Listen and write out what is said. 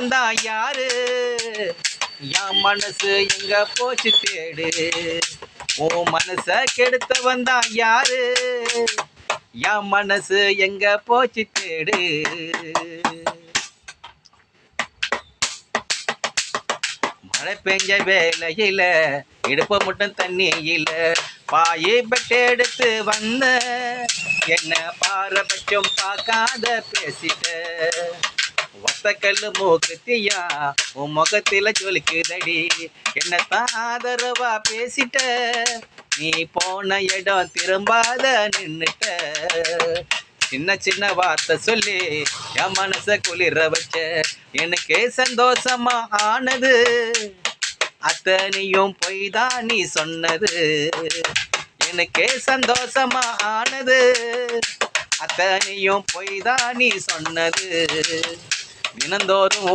வந்தா யாரு என் மனசு எங்க போச்சு தேடு உன் மனச கெடுத்த வந்தா யாரு என் மனசு எங்க போச்சு தேடு. மழை பெஞ்ச வேலையில இடுப்ப மட்டும் தண்ணியில பாயை பெட்டு எடுத்து வந்த என்ன பாரபட்சம் பார்க்காத பேசிட்ட ஒத்தக்கல்லு மூக்குத்தியா உன் முகத்தில ஜொலிக்குதடி என்னத்தான் ஆதரவா பேசிட்ட நீ போன இடம் திரும்பாத நின்னுட்ட சின்ன சின்ன வார்த்தை சொல்லி என் மனச குளிர வச்ச எனக்கே சந்தோஷமா ஆனது அத்தனையும் பொய் தான் நீ சொன்னது எனக்கே சந்தோஷமா ஆனது அத்தனையும் பொய் தான் நீ சொன்னது தினந்தோறும்